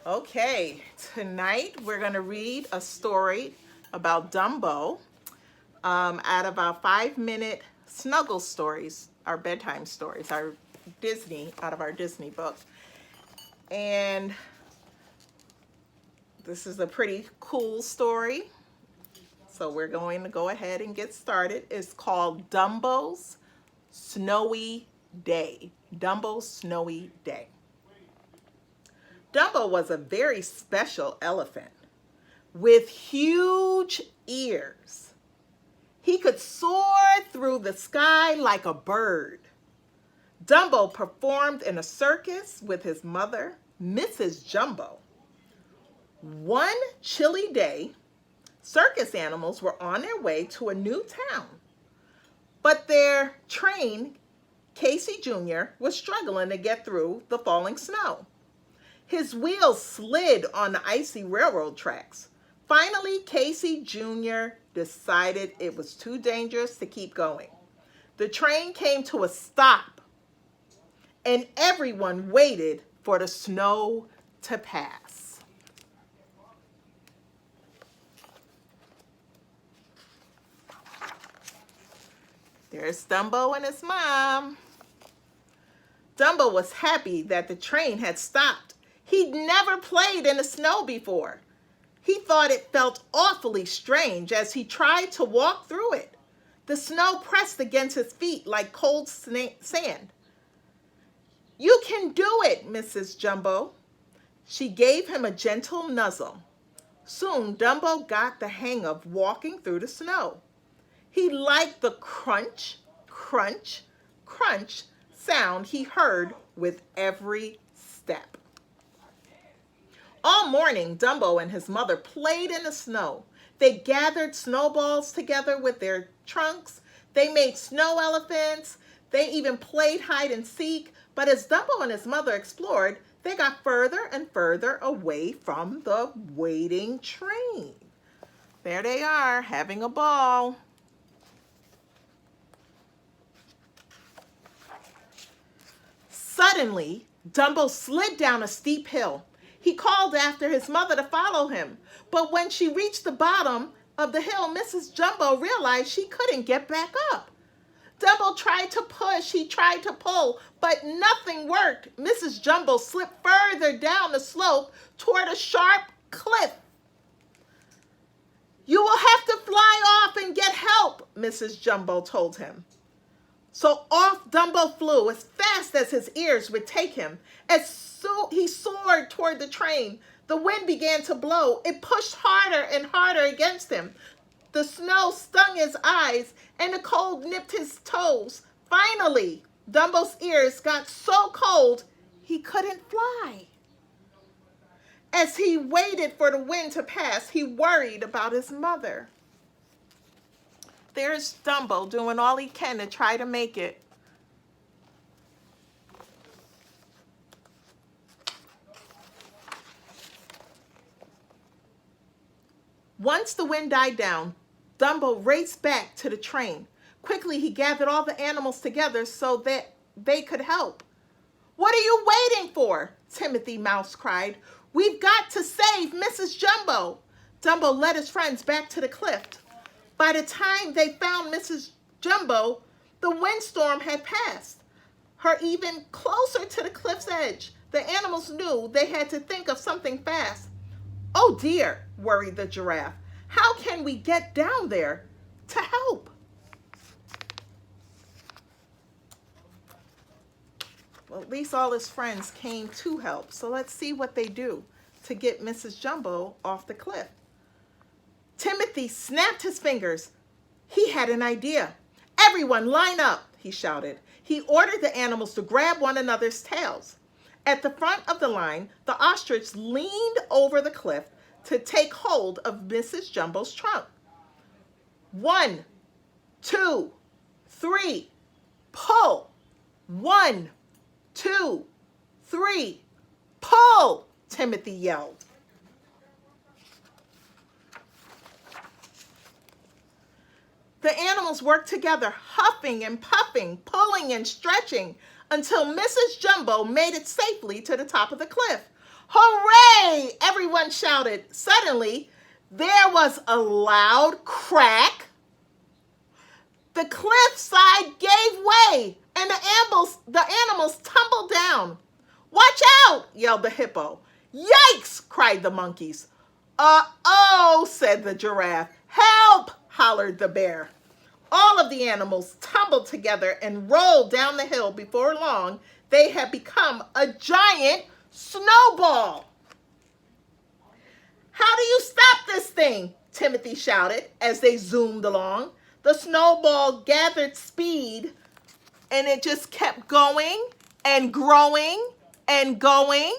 Okay, tonight we're going to read a story about Dumbo out of our 5-minute snuggle stories, our bedtime stories, out of our Disney book. And this is a pretty cool story. So we're going to go ahead and get started. It's called Dumbo's Snowy Day. Dumbo's Snowy Day. Dumbo was a very special elephant with huge ears. He could soar through the sky like a bird. Dumbo performed in a circus with his mother, Mrs. Jumbo. One chilly day, circus animals were on their way to a new town, but their train, Casey Jr., was struggling to get through the falling snow. His wheels slid on the icy railroad tracks. Finally, Casey Jr. decided it was too dangerous to keep going. The train came to a stop, and everyone waited for the snow to pass. There's Dumbo and his mom. Dumbo was happy that the train had stopped. He'd never played in the snow before. He thought it felt awfully strange as he tried to walk through it. The snow pressed against his feet like cold sand. "You can do it, Mrs. Jumbo." She gave him a gentle nuzzle. Soon, Dumbo got the hang of walking through the snow. He liked the crunch, crunch, crunch sound he heard with every step. All morning, Dumbo and his mother played in the snow. They gathered snowballs together with their trunks. They made snow elephants. They even played hide and seek. But as Dumbo and his mother explored, they got further and further away from the waiting train. There they are, having a ball. Suddenly, Dumbo slid down a steep hill. He called after his mother to follow him. But when she reached the bottom of the hill, Mrs. Jumbo realized she couldn't get back up. Dumbo tried to push, he tried to pull, but nothing worked. Mrs. Jumbo slipped further down the slope toward a sharp cliff. "You will have to fly off and get help," Mrs. Jumbo told him. So off Dumbo flew as fast as his ears would take him. He soared toward the train. The wind began to blow. It pushed harder and harder against him. The snow stung his eyes and the cold nipped his toes. Finally, Dumbo's ears got so cold he couldn't fly. As he waited for the wind to pass, he worried about his mother. There's Dumbo doing all he can to try to make it. Once the wind died down, Dumbo raced back to the train. Quickly, he gathered all the animals together so that they could help. "What are you waiting for?" Timothy Mouse cried. "We've got to save Mrs. Jumbo." Dumbo led his friends back to the cliff. By the time they found Mrs. Jumbo, the windstorm had passed her even closer to the cliff's edge. The animals knew they had to think of something fast. "Oh dear," worried the giraffe. "How can we get down there to help?" Well, at least all his friends came to help. So let's see what they do to get Mrs. Jumbo off the cliff. Timothy snapped his fingers. He had an idea. "Everyone line up," he shouted. He ordered the animals to grab one another's tails. At the front of the line, the ostrich leaned over the cliff to take hold of Mrs. Jumbo's trunk. 1, 2, 3, pull. 1, 2, 3, pull, Timothy yelled. The animals worked together, huffing and puffing, pulling and stretching, until Mrs. Jumbo made it safely to the top of the cliff. Hooray! Everyone shouted. Suddenly, there was a loud crack. The cliffside gave way, and the animals tumbled down. Watch out, yelled the hippo. Yikes, cried the monkeys. Uh-oh, said the giraffe. Help, hollered the bear. All of the animals tumbled together and rolled down the hill. Before long, they had become a giant snowball. How do you stop this thing? Timothy shouted as they zoomed along. The snowball gathered speed and it just kept going and growing and going.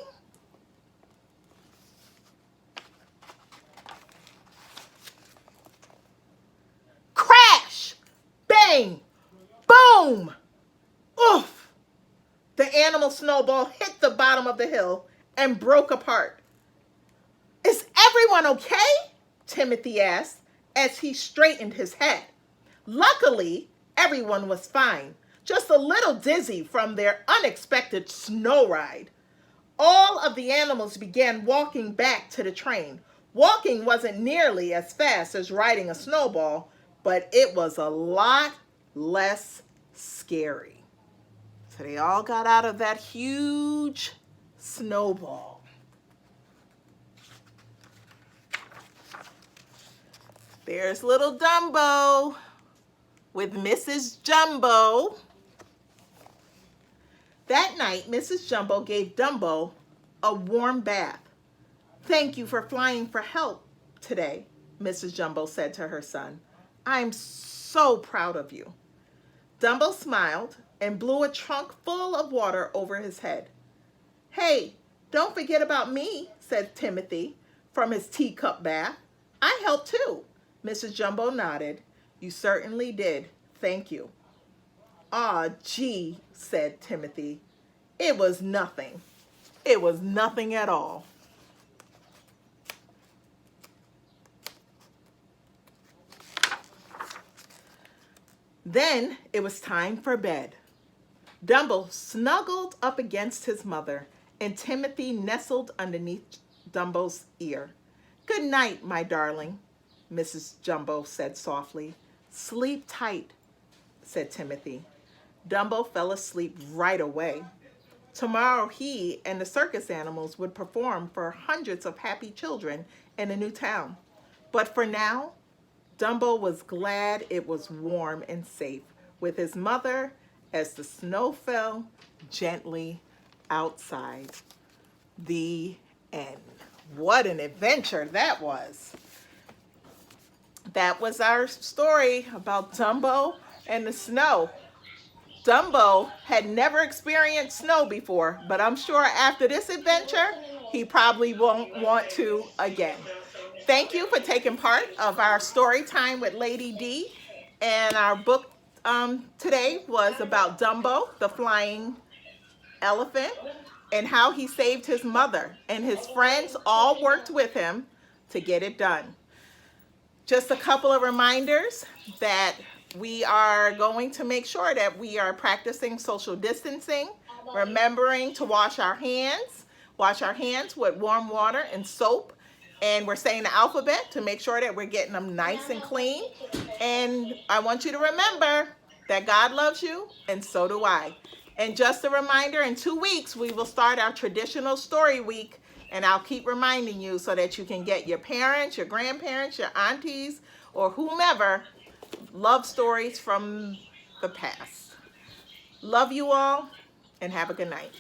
Crash! Bang! Boom! Oof! The animal snowball hit the bottom of the hill and broke apart. Is everyone okay? Timothy asked as he straightened his head. Luckily, everyone was fine, just a little dizzy from their unexpected snow ride. All of the animals began walking back to the train. Walking wasn't nearly as fast as riding a snowball, but it was a lot less scary. So they all got out of that huge snowball. There's little Dumbo with Mrs. Jumbo. That night, Mrs. Jumbo gave Dumbo a warm bath. Thank you for flying for help today, Mrs. Jumbo said to her son. I'm so proud of you. Dumbo smiled and blew a trunk full of water over his head. Hey, don't forget about me, said Timothy from his teacup bath. I helped too. Mrs. Jumbo nodded. You certainly did. Thank you. Aw, gee, said Timothy. It was nothing. It was nothing at all. Then it was time for bed. Dumbo snuggled up against his mother, and Timothy nestled underneath Dumbo's ear. Good night, my darling, Mrs. Jumbo said softly. Sleep tight, said Timothy. Dumbo fell asleep right away. Tomorrow he and the circus animals would perform for hundreds of happy children in a new town. But for now, Dumbo was glad it was warm and safe with his mother as the snow fell gently outside. The end. What an adventure that was. That was our story about Dumbo and the snow. Dumbo had never experienced snow before, but I'm sure after this adventure, he probably won't want to again. Thank you for taking part of our story time with Lady D. And our book today was about Dumbo, the flying elephant, and how he saved his mother. And his friends all worked with him to get it done. Just a couple of reminders that we are going to make sure that we are practicing social distancing, remembering to wash our hands with warm water and soap. And we're saying the alphabet to make sure that we're getting them nice and clean. And I want you to remember that God loves you, and so do I. And just a reminder, in 2 weeks, we will start our traditional story week. And I'll keep reminding you so that you can get your parents, your grandparents, your aunties, or whomever love stories from the past. Love you all, and have a good night.